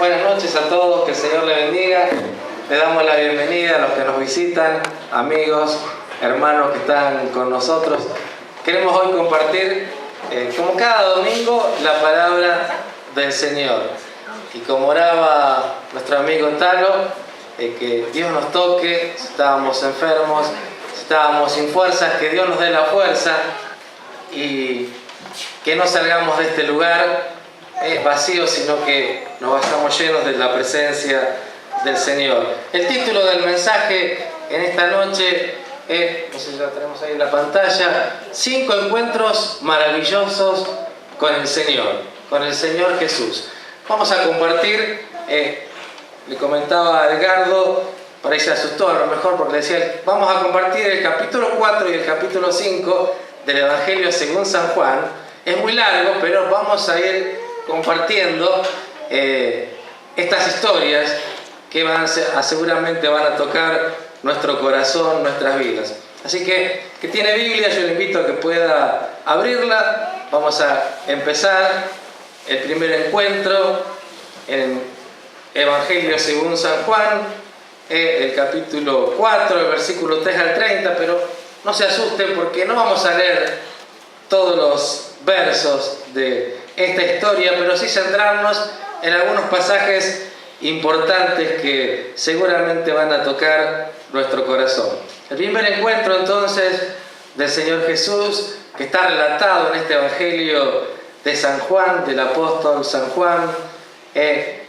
Buenas noches a todos, que el Señor les bendiga. Le damos la bienvenida a los que nos visitan, amigos, hermanos que están con nosotros. Queremos hoy compartir, como cada domingo, la palabra del Señor. Y como oraba nuestro amigo Talo, que Dios nos toque, si estábamos enfermos, si estábamos sin fuerzas, que Dios nos dé la fuerza y que no salgamos de este lugar vacío, sino que nos vayamos llenos de la presencia del Señor. El título del mensaje en esta noche es, no sé si lo tenemos ahí en la pantalla, 5 encuentros maravillosos con el Señor Jesús. Vamos a compartir, le comentaba a Edgardo, por ahí se asustó a lo mejor porque le decía, vamos a compartir el capítulo 4 y el capítulo 5 del Evangelio según San Juan. Es muy largo, pero vamos a ir compartiendo estas historias que seguramente van a tocar nuestro corazón, nuestras vidas. Así que tiene Biblia, yo le invito a que pueda abrirla. Vamos a empezar el primer encuentro en Evangelio según San Juan, el capítulo 4, el versículo 3 al 30, pero no se asusten porque no vamos a leer todos los versos de esta historia, pero sí centrarnos en algunos pasajes importantes que seguramente van a tocar nuestro corazón. El primer encuentro entonces del Señor Jesús, que está relatado en este Evangelio de San Juan, del apóstol San Juan, el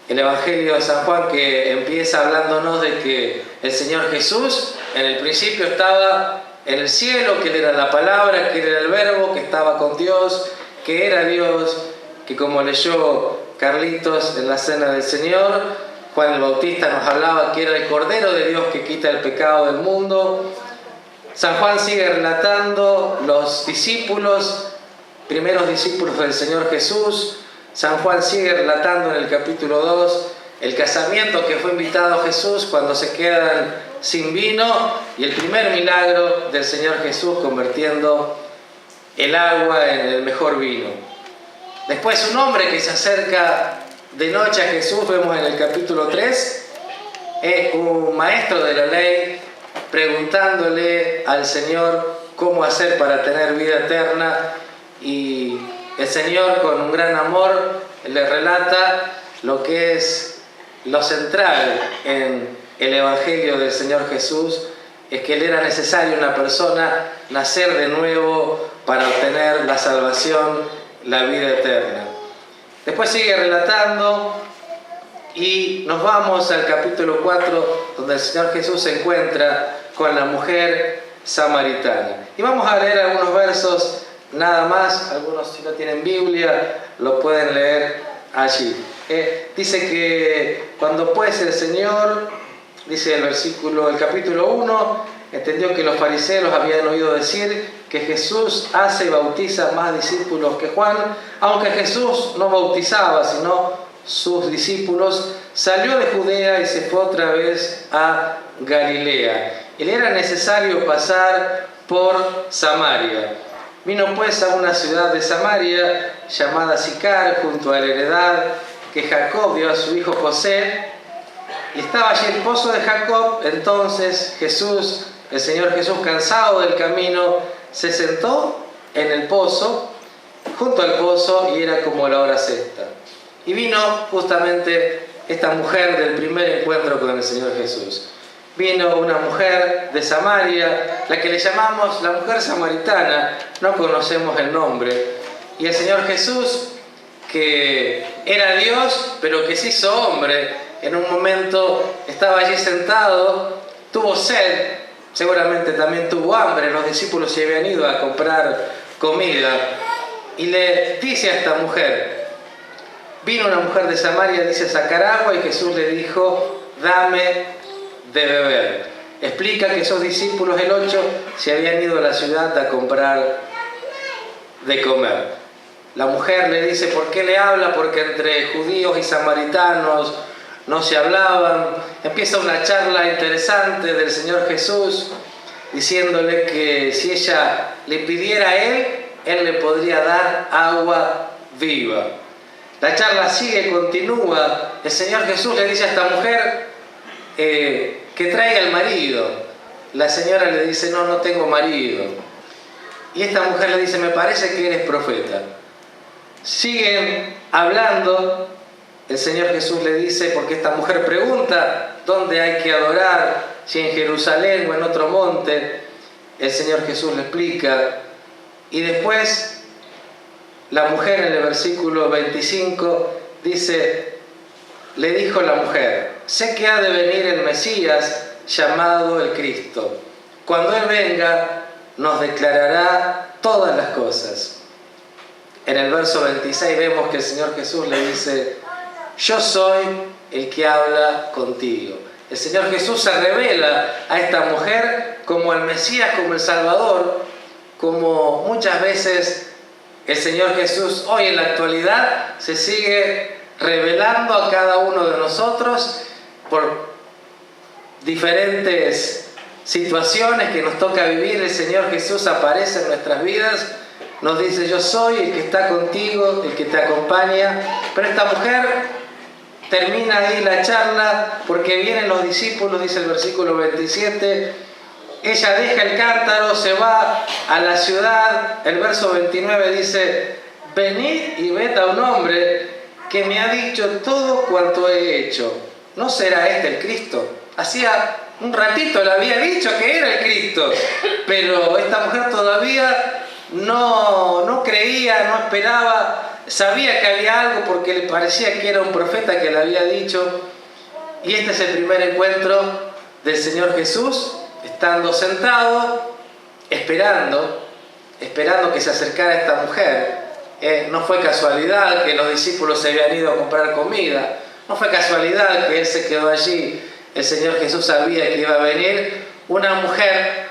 Evangelio de San Juan, que empieza hablándonos de que el Señor Jesús en el principio estaba en el cielo, que Él era la palabra, que Él era el verbo, que estaba con Dios, que era Dios, que como leyó Carlitos en la Cena del Señor, Juan el Bautista nos hablaba que era el Cordero de Dios que quita el pecado del mundo. San Juan sigue relatando los primeros discípulos del Señor Jesús. San Juan sigue relatando en el capítulo 2 el casamiento que fue invitado a Jesús cuando se quedan sin vino y el primer milagro del Señor Jesús convirtiendo el agua en el mejor vino. Después un hombre que se acerca de noche a Jesús, vemos en el capítulo 3, un maestro de la ley preguntándole al Señor cómo hacer para tener vida eterna, y el Señor con un gran amor le relata lo que es lo central en el Evangelio del Señor Jesús, es que Él era necesario una persona nacer de nuevo para obtener la salvación, la vida eterna. Después sigue relatando y nos vamos al capítulo 4, donde el Señor Jesús se encuentra con la mujer samaritana. Y vamos a leer algunos versos nada más, algunos si no tienen Biblia lo pueden leer allí. Dice que cuando pues el Señor, dice el capítulo 1, entendió que los fariseos habían oído decir que Jesús hace y bautiza más discípulos que Juan, aunque Jesús no bautizaba, sino sus discípulos, salió de Judea y se fue otra vez a Galilea. Y le era necesario pasar por Samaria. Vino pues a una ciudad de Samaria llamada Sicar, junto a la heredad que Jacob dio a su hijo José, y estaba allí el pozo de Jacob. Entonces el Señor Jesús, cansado del camino, se sentó en el pozo, junto al pozo, y era como la hora sexta. Y vino justamente esta mujer del primer encuentro con el Señor Jesús. Vino una mujer de Samaria, la que le llamamos la mujer samaritana, no conocemos el nombre. Y el Señor Jesús, que era Dios, pero que se hizo hombre, en un momento estaba allí sentado, tuvo sed, seguramente también tuvo hambre, los discípulos se habían ido a comprar comida, y le dice a esta mujer, vino una mujer de Samaria, dice, a sacar agua, y Jesús le dijo, dame de beber. Explica que esos discípulos, el 8, se habían ido a la ciudad a comprar de comer. La mujer le dice, ¿por qué le habla? Porque entre judíos y samaritanos no se hablaban. Empieza una charla interesante del Señor Jesús, diciéndole que si ella le pidiera a Él le podría dar agua viva. La charla sigue, continúa. El Señor Jesús le dice a esta mujer que traiga el marido. La señora le dice, no, no tengo marido. Y esta mujer le dice, me parece que eres profeta. Siguen hablando. El Señor Jesús le dice, porque esta mujer pregunta dónde hay que adorar, si en Jerusalén o en otro monte. El Señor Jesús le explica. Y después la mujer en el versículo 25 dice, le dijo la mujer, sé que ha de venir el Mesías llamado el Cristo. Cuando Él venga, nos declarará todas las cosas. En el verso 26 vemos que el Señor Jesús le dice, yo soy el que habla contigo. El Señor Jesús se revela a esta mujer como el Mesías, como el Salvador, como muchas veces el Señor Jesús hoy en la actualidad se sigue revelando a cada uno de nosotros por diferentes situaciones que nos toca vivir. El Señor Jesús aparece en nuestras vidas, nos dice, yo soy el que está contigo, el que te acompaña. Pero esta mujer termina ahí la charla porque vienen los discípulos, dice el versículo 27, ella deja el cántaro, se va a la ciudad. El verso 29 dice, venid y ved a un hombre que me ha dicho todo cuanto he hecho. ¿No será este el Cristo? Hacía un ratito le había dicho que era el Cristo, pero esta mujer todavía no creía, no esperaba, sabía que había algo porque le parecía que era un profeta que le había dicho. Y este es el primer encuentro del Señor Jesús, estando sentado, esperando que se acercara esta mujer. No fue casualidad que los discípulos se habían ido a comprar comida, no fue casualidad que Él se quedó allí. El Señor Jesús sabía que iba a venir una mujer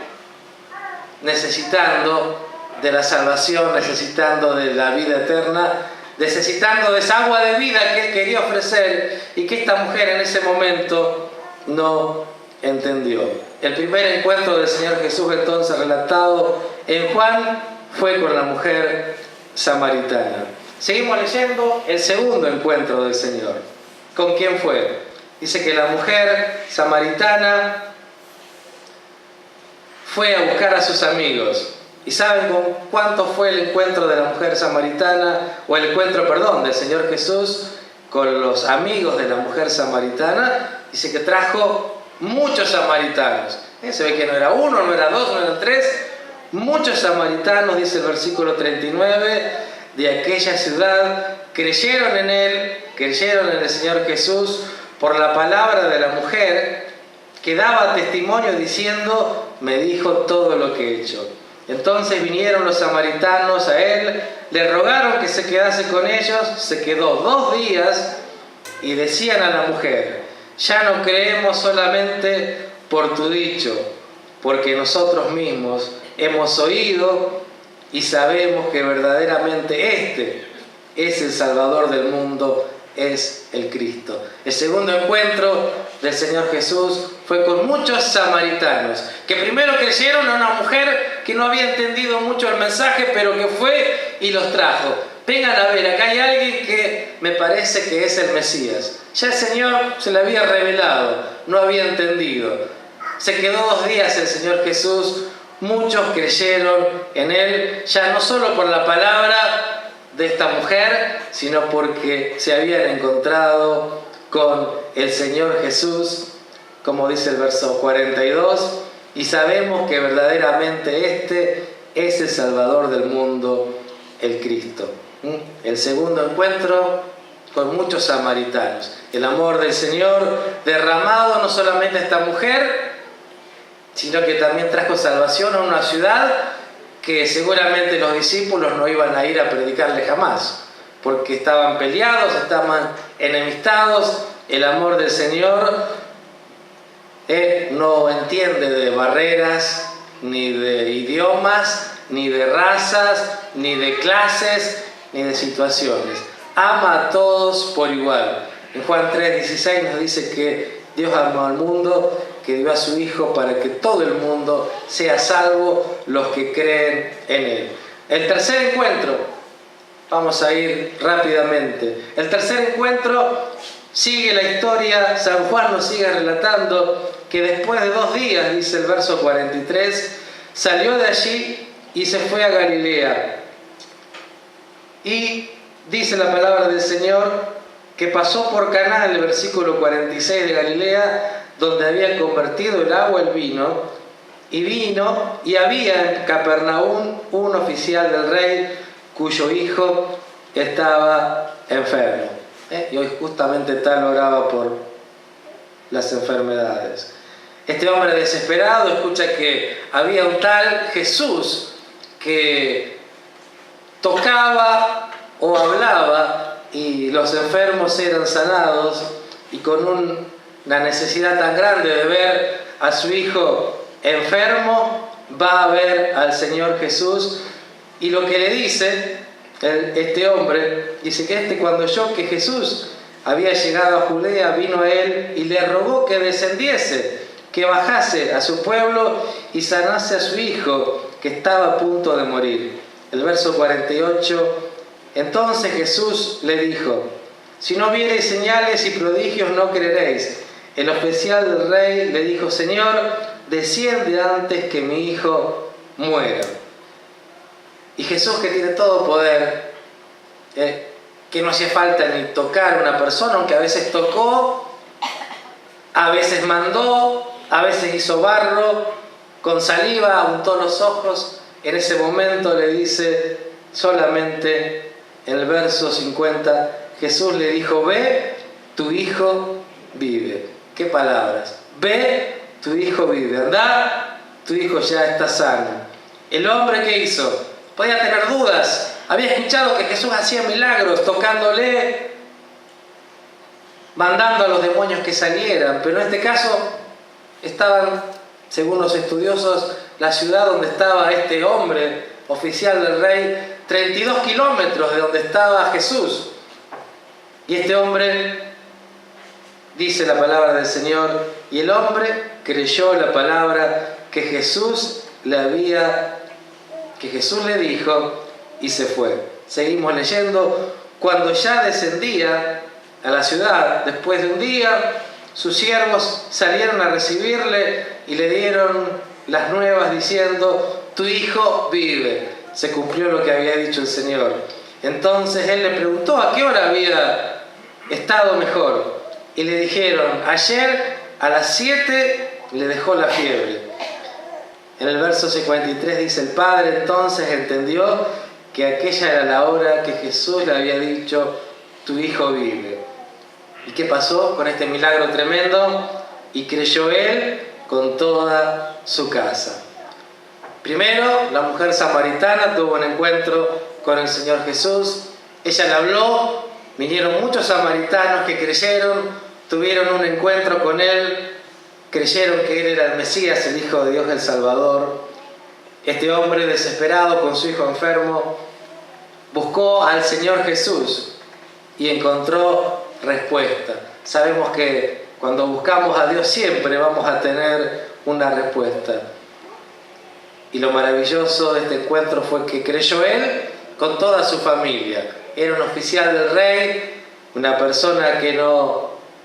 necesitando de la salvación, necesitando de la vida eterna, necesitando de esa agua de vida que Él quería ofrecer y que esta mujer en ese momento no entendió. El primer encuentro del Señor Jesús entonces relatado en Juan fue con la mujer samaritana. Seguimos leyendo el segundo encuentro del Señor. ¿Con quién fue? Dice que la mujer samaritana fue a buscar a sus amigos. ¿Y saben con cuánto fue el encuentro de la mujer samaritana? O el encuentro, perdón, del Señor Jesús con los amigos de la mujer samaritana. Dice que trajo muchos samaritanos. Se ve que no era uno, no era dos, no eran tres. Muchos samaritanos, dice el versículo 39, de aquella ciudad, creyeron en Él, creyeron en el Señor Jesús, por la palabra de la mujer que daba testimonio diciendo, me dijo todo lo que he hecho. Entonces vinieron los samaritanos a Él, le rogaron que se quedase con ellos, se quedó 2 días y decían a la mujer, ya no creemos solamente por tu dicho, porque nosotros mismos hemos oído y sabemos que verdaderamente este es el Salvador del mundo, es el Cristo. El segundo encuentro del Señor Jesús fue con muchos samaritanos que primero creyeron a una mujer que no había entendido mucho el mensaje, pero que fue y los trajo. Vengan a ver, acá hay alguien que me parece que es el Mesías. Ya el Señor se le había revelado, no había entendido. Se quedó 2 días el Señor Jesús, muchos creyeron en Él, ya no solo por la palabra de esta mujer, sino porque se habían encontrado con el Señor Jesús, como dice el verso 42, y sabemos que verdaderamente este es el Salvador del mundo, el Cristo. El segundo encuentro con muchos samaritanos. El amor del Señor derramado no solamente a esta mujer, sino que también trajo salvación a una ciudad que seguramente los discípulos no iban a ir a predicarle jamás, porque estaban peleados, estaban enemistados. El amor del Señor no entiende de barreras, ni de idiomas, ni de razas, ni de clases, ni de situaciones. Ama a todos por igual. En Juan 3:16 nos dice que Dios amó al mundo, que dio a su Hijo para que todo el mundo sea salvo, los que creen en Él. El tercer encuentro vamos a ir rápidamente. El tercer encuentro sigue la historia, San Juan nos sigue relatando que después de 2 días, dice el verso 43, salió de allí y se fue a Galilea. Y dice la palabra del Señor que pasó por Caná, el versículo 46 de Galilea, donde había convertido el agua en vino, y había en Capernaum un oficial del rey cuyo hijo estaba enfermo. Y hoy justamente tal oraba por las enfermedades. Este hombre desesperado escucha que había un tal Jesús que tocaba o hablaba y los enfermos eran sanados, y con una necesidad tan grande de ver a su hijo enfermo, va a ver al Señor Jesús, y lo que le dice este hombre, dice que cuando oyó que Jesús había llegado a Judea, vino a él y le rogó que descendiese, que bajase a su pueblo y sanase a su hijo, que estaba a punto de morir. El verso 48, entonces Jesús le dijo, si no viereis señales y prodigios no creeréis. El oficial del rey le dijo, Señor, desciende antes que mi hijo muera. Y Jesús, que tiene todo poder, que no hacía falta ni tocar a una persona, aunque a veces tocó, a veces mandó, a veces hizo barro, con saliva untó los ojos. En ese momento le dice solamente en el verso 50, Jesús le dijo, ve, tu hijo vive. ¿Qué palabras? Ve, tu hijo vive. Anda, tu hijo ya está sano. El hombre, ¿qué hizo? Podía tener dudas. Había escuchado que Jesús hacía milagros, tocándole, mandando a los demonios que salieran, pero en este caso estaban, según los estudiosos, la ciudad donde estaba este hombre, oficial del rey, 32 kilómetros de donde estaba Jesús. Y este hombre, dice la palabra del Señor, y el hombre creyó la palabra que Jesús le dijo, y se fue. Seguimos leyendo. Cuando ya descendía a la ciudad, después de un día, sus siervos salieron a recibirle y le dieron las nuevas diciendo, tu hijo vive. Se cumplió lo que había dicho el Señor. Entonces él le preguntó a qué hora había estado mejor. Y le dijeron, ayer a las 7 le dejó la fiebre. En el verso 53 dice, el padre entonces entendió que aquella era la hora que Jesús le había dicho, tu hijo vive. ¿Y qué pasó con este milagro tremendo? Y creyó él con toda su casa. Primero, la mujer samaritana tuvo un encuentro con el Señor Jesús. Ella le habló, vinieron muchos samaritanos que creyeron, tuvieron un encuentro con él, creyeron que él era el Mesías, el Hijo de Dios, el Salvador. Este hombre desesperado con su hijo enfermo buscó al Señor Jesús y encontró respuesta. Sabemos que cuando buscamos a Dios siempre vamos a tener una respuesta. Y lo maravilloso de este encuentro fue que creyó él con toda su familia. Era un oficial del rey, una persona que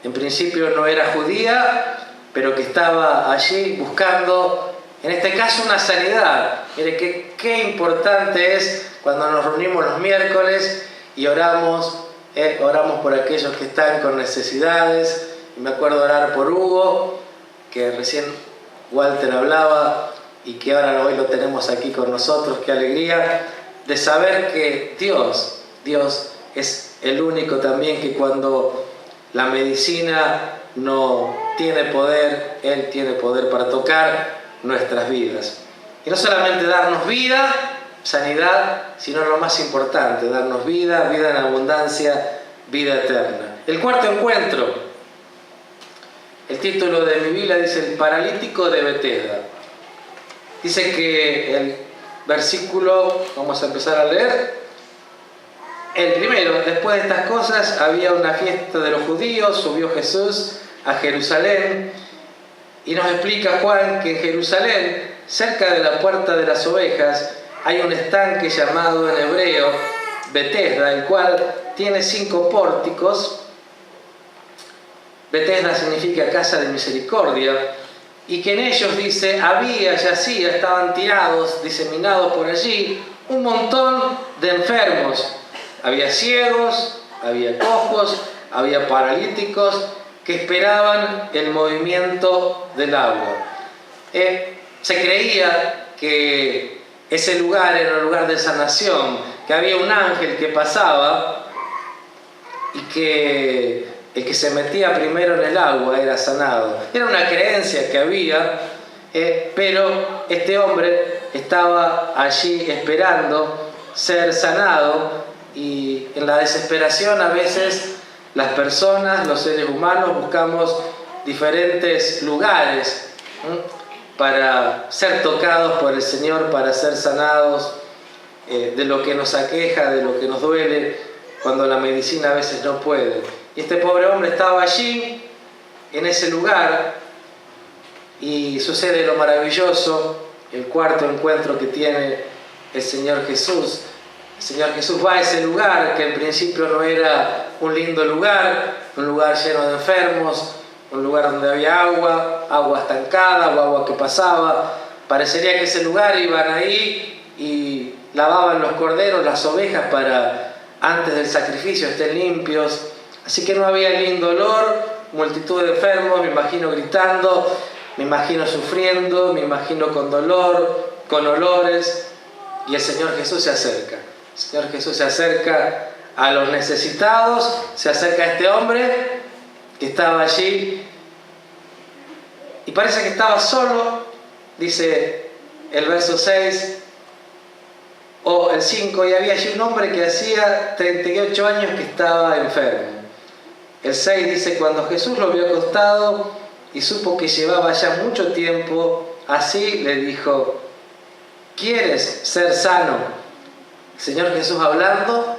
en principio no era judía, pero que estaba allí buscando, en este caso, una sanidad. Mire qué importante es cuando nos reunimos los miércoles y oramos por aquellos que están con necesidades. Y me acuerdo orar por Hugo, que recién Walter hablaba, y que ahora hoy lo tenemos aquí con nosotros. Qué alegría de saber que Dios es el único también que cuando la medicina no tiene poder, Él tiene poder para tocar nuestras vidas. Y no solamente darnos vida, sanidad, sino lo más importante, darnos vida en abundancia, vida eterna. El cuarto encuentro, el título de mi Biblia dice el paralítico de Betesda. Dice que el versículo, vamos a empezar a leer, el primero, después de estas cosas había una fiesta de los judíos, subió Jesús a Jerusalén, y nos explica Juan que en Jerusalén, cerca de la puerta de las ovejas, hay un estanque llamado en hebreo Betesda, el cual tiene 5 pórticos. Betesda significa casa de misericordia, y que en ellos, dice, yacía, estaban tirados, diseminados por allí, un montón de enfermos. Había ciegos, había cojos, había paralíticos que esperaban el movimiento del agua. Se creía que ese lugar era un lugar de sanación, que había un ángel que pasaba y que el que se metía primero en el agua era sanado. Era una creencia que había, pero este hombre estaba allí esperando ser sanado, y en la desesperación a veces las personas, los seres humanos, buscamos diferentes lugares para ser tocados por el Señor, para ser sanados de lo que nos aqueja, de lo que nos duele, cuando la medicina a veces no puede. Y este pobre hombre estaba allí, en ese lugar, y sucede lo maravilloso, el 4.º encuentro que tiene el Señor Jesús. El Señor Jesús va a ese lugar que en principio no era un lindo lugar, un lugar lleno de enfermos, un lugar donde había agua estancada o agua que pasaba. Parecería que ese lugar iban ahí y lavaban los corderos, las ovejas, para antes del sacrificio estén limpios. Así que no había lindo olor, multitud de enfermos, me imagino gritando, me imagino sufriendo, me imagino con dolor, con olores, y el Señor Jesús se acerca. El Señor Jesús se acerca a los necesitados, se acerca a este hombre que estaba allí, y parece que estaba solo, dice el verso 6, o el 5, y había allí un hombre que hacía 38 años que estaba enfermo. El 6 dice, cuando Jesús lo vio acostado y supo que llevaba ya mucho tiempo así, le dijo, ¿quieres ser sano? El Señor Jesús hablando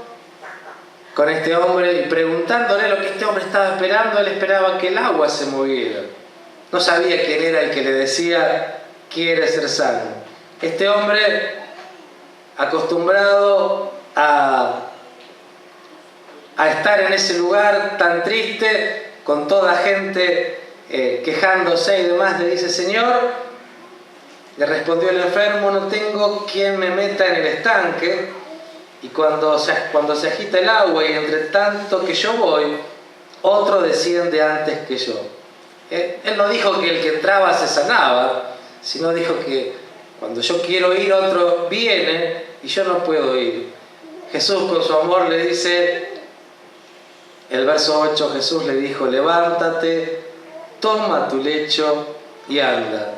con este hombre y preguntándole lo que este hombre estaba esperando. Él esperaba que el agua se moviera. No sabía quién era el que le decía, ¿quieres ser sano? Este hombre, acostumbrado a estar en ese lugar tan triste, con toda gente quejándose y demás, le dice, Señor, le respondió el enfermo, no tengo quien me meta en el estanque, y cuando se agita el agua y entre tanto que yo voy, otro desciende antes que yo. Él no dijo que el que entraba se sanaba, sino dijo que cuando yo quiero ir, otro viene y yo no puedo ir. Jesús con su amor le dice, el verso 8, Jesús le dijo, levántate, toma tu lecho y anda.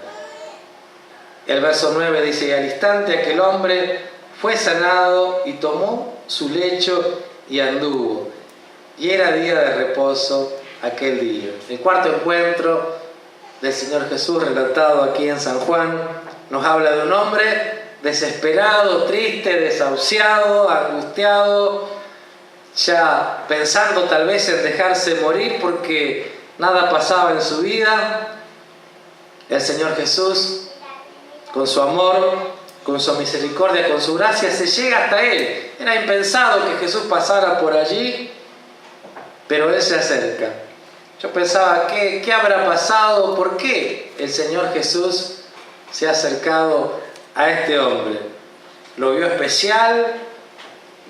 El verso 9 dice, y al instante aquel hombre fue sanado y tomó su lecho y anduvo. Y era día de reposo aquel día. El 4.º encuentro del Señor Jesús, relatado aquí en San Juan, nos habla de un hombre desesperado, triste, desahuciado, angustiado, ya pensando tal vez en dejarse morir porque nada pasaba en su vida. El Señor Jesús, con su amor, con su misericordia, con su gracia, se llega hasta él. Era impensado que Jesús pasara por allí, pero él se acerca. Yo pensaba, ¿qué habrá pasado? ¿Por qué el Señor Jesús se ha acercado a este hombre? Lo vio especial,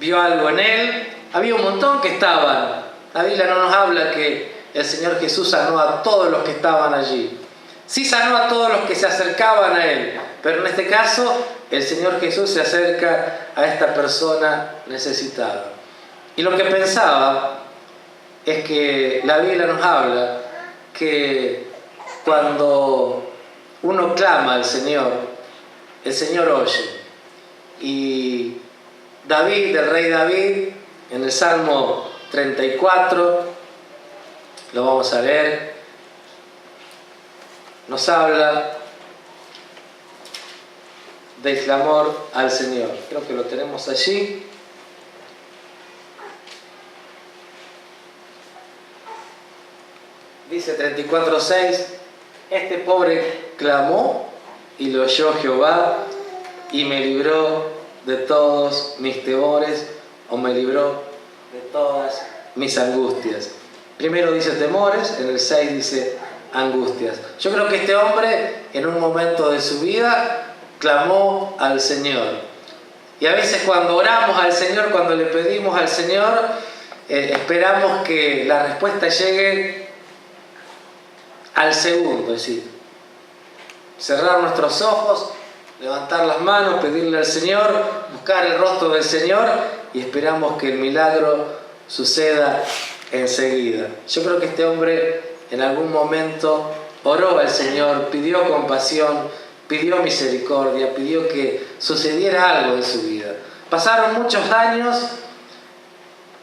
vio algo en él. Había un montón que estaban. La Biblia no nos habla que el Señor Jesús sanó a todos los que estaban allí. Sí sanó a todos los que se acercaban a él, pero en este caso el Señor Jesús se acerca a esta persona necesitada. Y lo que pensaba es que la Biblia nos habla que cuando uno clama al Señor, el Señor oye. Y David, el rey David, en el Salmo 34, lo vamos a leer, nos habla del clamor al Señor. Creo que lo tenemos allí. Dice 34:6, este pobre clamó y lo oyó Jehová y me libró de todos mis temores. o me libró de todas mis angustias. Primero dice temores, en el 6 dice angustias. Yo creo que este hombre en un momento de su vida clamó al Señor. Y a veces cuando oramos al Señor, cuando le pedimos al Señor, esperamos que la respuesta llegue al segundo, es decir, cerrar nuestros ojos, levantar las manos, pedirle al Señor, buscar el rostro del Señor y esperamos que el milagro suceda enseguida. Yo creo que este hombre en algún momento oró al Señor, pidió compasión, pidió misericordia, pidió que sucediera algo en su vida. Pasaron muchos años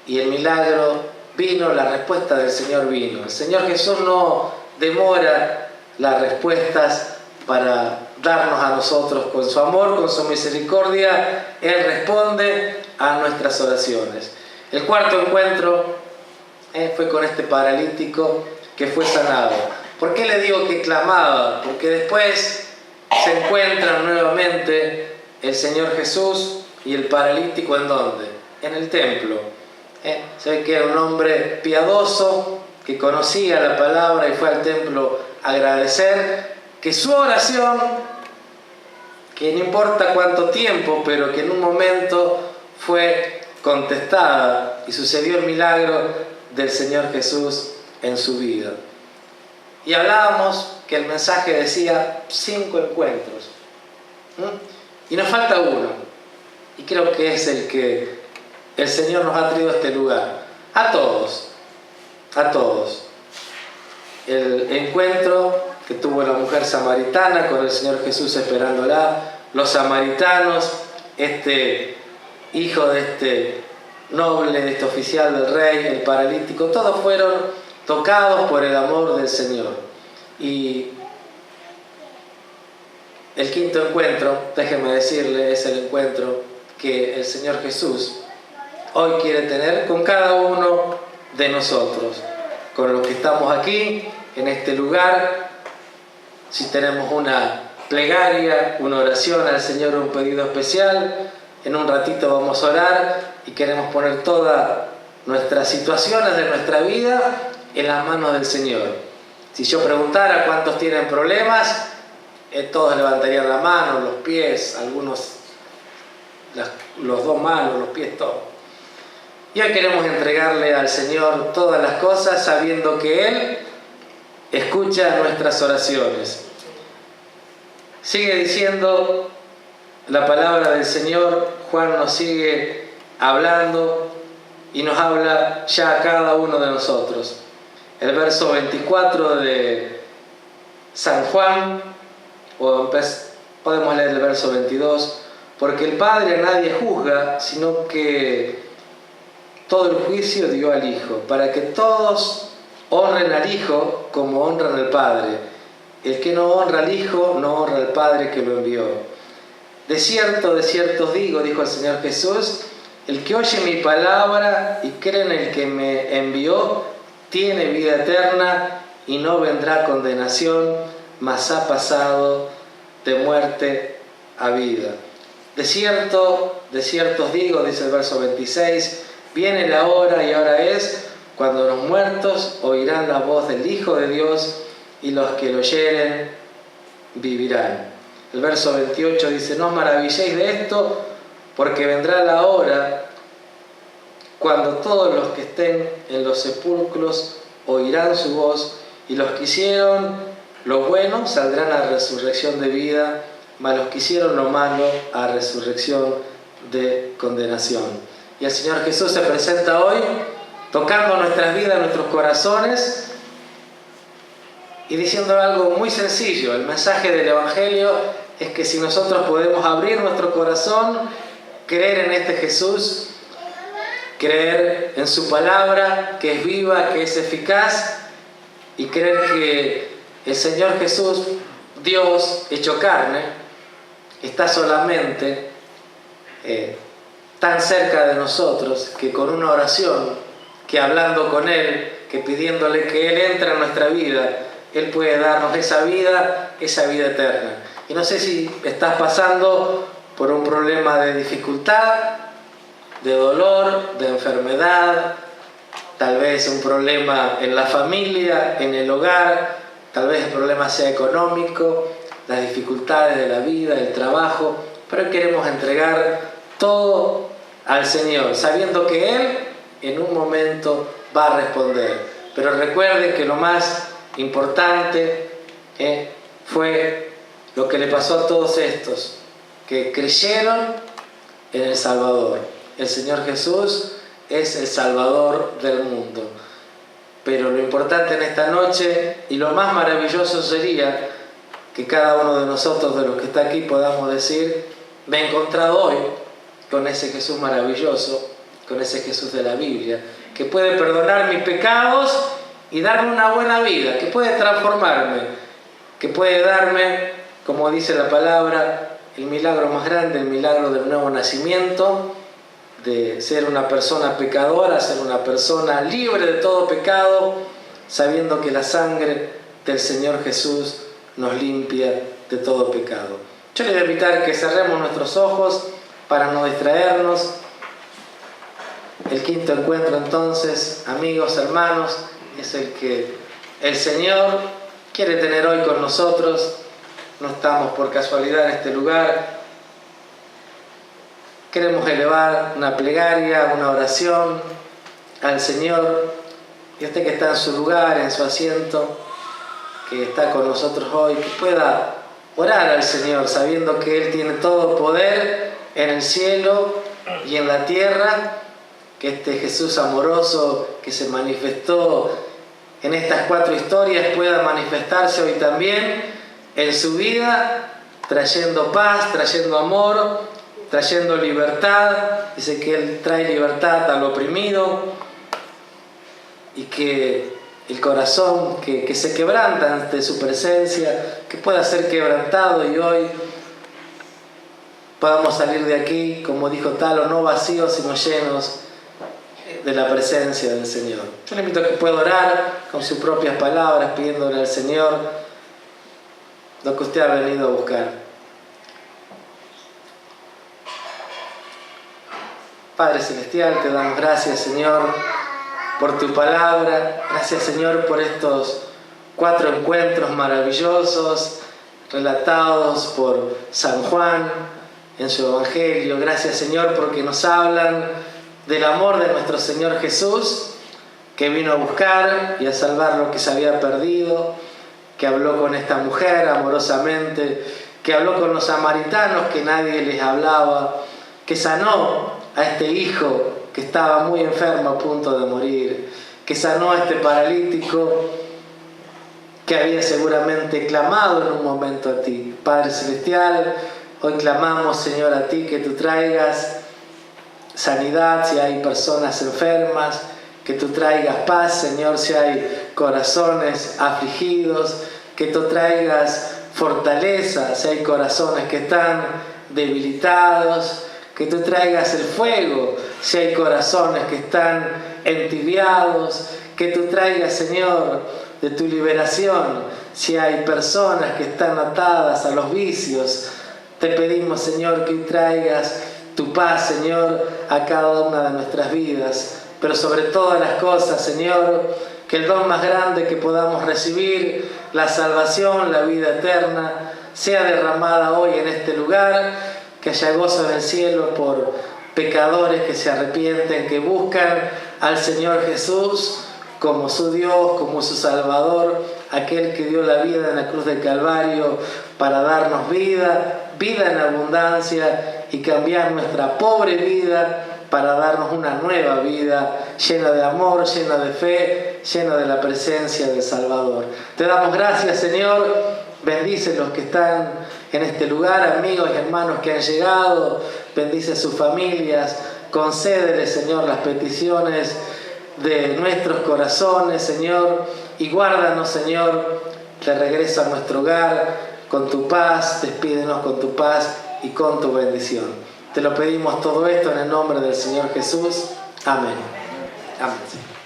y el milagro vino, la respuesta del Señor vino. El Señor Jesús no demora las respuestas para darnos a nosotros con su amor, con su misericordia. Él responde a nuestras oraciones. El cuarto encuentro fue con este paralítico que fue sanado. ¿Por qué le digo que clamaba? Porque después se encuentran nuevamente el Señor Jesús y el paralítico. ¿En dónde? En el templo. Se ve que era un hombre piadoso, que conocía la palabra y fue al templo a agradecer, que su oración, que no importa cuánto tiempo, pero que en un momento fue contestada y sucedió el milagro del Señor Jesús en su vida. Y hablábamos que el mensaje decía 5 encuentros. Y nos falta uno. Y creo que es el que el Señor nos ha traído a este lugar. A todos. A todos. El encuentro que tuvo la mujer samaritana con el Señor Jesús esperándola. Los samaritanos, este hijo de este noble, de este oficial del rey, el paralítico, todos fueron tocados por el amor del Señor. Y el quinto encuentro, déjenme decirle, es el encuentro que el Señor Jesús hoy quiere tener con cada uno de nosotros, con los que estamos aquí, en este lugar. Si tenemos una plegaria, una oración al Señor, un pedido especial, en un ratito vamos a orar y queremos poner todas nuestras situaciones de nuestra vida en las manos del Señor. Si yo preguntara cuántos tienen problemas, todos levantarían la mano, los pies, algunos los 2 manos, los pies, todo. Y hoy queremos entregarle al Señor todas las cosas, sabiendo que Él escucha nuestras oraciones. Sigue diciendo la palabra del Señor. Juan nos sigue hablando y nos habla ya a cada uno de nosotros. El verso 24 de San Juan, o podemos leer el verso 22, porque el Padre a nadie juzga, sino que todo el juicio dio al Hijo, para que todos honren al Hijo como honran al Padre. El que no honra al Hijo, no honra al Padre que lo envió. De cierto os digo, dijo el Señor Jesús, el que oye mi palabra y cree en el que me envió, tiene vida eterna y no vendrá condenación, mas ha pasado de muerte a vida. De cierto os digo, dice el verso 26, viene la hora y ahora es, cuando los muertos oirán la voz del Hijo de Dios y los que lo oyeren vivirán. El verso 28 dice, no os maravilléis de esto, porque vendrá la hora cuando todos los que estén en los sepulcros oirán su voz, y los que hicieron lo bueno saldrán a resurrección de vida, mas los que hicieron lo malo a resurrección de condenación. Y el Señor Jesús se presenta hoy tocando nuestras vidas, nuestros corazones, y diciendo algo muy sencillo. El mensaje del Evangelio es que si nosotros podemos abrir nuestro corazón, creer en este Jesús, creer en su palabra, que es viva, que es eficaz, y creer que el Señor Jesús, Dios hecho carne, está solamente tan cerca de nosotros, que con una oración, que hablando con Él, que pidiéndole que Él entre en nuestra vida, Él puede darnos esa vida eterna. Y no sé si estás pasando por un problema de dificultad, de dolor, de enfermedad, tal vez un problema en la familia, en el hogar, tal vez el problema sea económico, las dificultades de la vida, el trabajo, pero queremos entregar todo al Señor, sabiendo que Él en un momento va a responder. Pero recuerden que lo más importante fue lo que le pasó a todos estos, que creyeron en el Salvador. El Señor Jesús es el Salvador del mundo. Pero lo importante en esta noche y lo más maravilloso sería que cada uno de nosotros, de los que está aquí, podamos decir: me he encontrado hoy con ese Jesús maravilloso, con ese Jesús de la Biblia, que puede perdonar mis pecados y darme una buena vida, que puede transformarme, que puede darme, como dice la palabra, el milagro más grande, el milagro del nuevo nacimiento, de ser una persona pecadora, ser una persona libre de todo pecado, sabiendo que la sangre del Señor Jesús nos limpia de todo pecado. Yo les voy a invitar que cerremos nuestros ojos para no distraernos. El quinto encuentro, entonces, amigos, hermanos, es el que el Señor quiere tener hoy con nosotros. No estamos por casualidad en este lugar. Queremos elevar una plegaria, una oración al Señor. Y usted que está en su lugar, en su asiento, que está con nosotros hoy, que pueda orar al Señor, sabiendo que Él tiene todo poder en el cielo y en la tierra, que este Jesús amoroso que se manifestó en estas 4 historias pueda manifestarse hoy también en su vida, trayendo paz, trayendo amor, trayendo libertad. Dice que Él trae libertad al oprimido, y que el corazón que se quebranta ante su presencia, que pueda ser quebrantado, y hoy podamos salir de aquí, como dijo Talo, no vacíos sino llenos de la presencia del Señor. Yo le invito a que pueda orar con sus propias palabras, pidiéndole al Señor lo que usted ha venido a buscar. Padre Celestial, te damos gracias, Señor, por tu palabra. Gracias, Señor, por estos 4 encuentros maravillosos relatados por San Juan en su Evangelio. Gracias, Señor, porque nos hablan del amor de nuestro Señor Jesús, que vino a buscar y a salvar lo que se había perdido, que habló con esta mujer amorosamente, que habló con los samaritanos que nadie les hablaba, que sanó a este hijo que estaba muy enfermo a punto de morir, que sanó a este paralítico que había seguramente clamado en un momento a ti. Padre Celestial, hoy clamamos, Señor, a ti que tú traigas sanidad si hay personas enfermas, que tú traigas paz, Señor, si hay corazones afligidos, que tú traigas fortaleza si hay corazones que están debilitados, que tú traigas el fuego si hay corazones que están entibiados, que tú traigas, Señor, de tu liberación si hay personas que están atadas a los vicios. Te pedimos, Señor, que traigas tu paz, Señor, a cada una de nuestras vidas, pero sobre todas las cosas, Señor, que el don más grande que podamos recibir, la salvación, la vida eterna, sea derramada hoy en este lugar, que haya gozo en el cielo por pecadores que se arrepienten, que buscan al Señor Jesús como su Dios, como su Salvador, aquel que dio la vida en la cruz del Calvario para darnos vida, vida en abundancia, y cambiar nuestra pobre vida para darnos una nueva vida llena de amor, llena de fe, llena de la presencia del Salvador. Te damos gracias, Señor. Bendice los que están en este lugar, amigos y hermanos que han llegado. Bendice sus familias. Concédele, Señor, las peticiones de nuestros corazones, Señor, y guárdanos, Señor, de regreso a nuestro hogar con tu paz. Despídenos con tu paz y con tu bendición. Te lo pedimos todo esto en el nombre del Señor Jesús. Amén. Amén.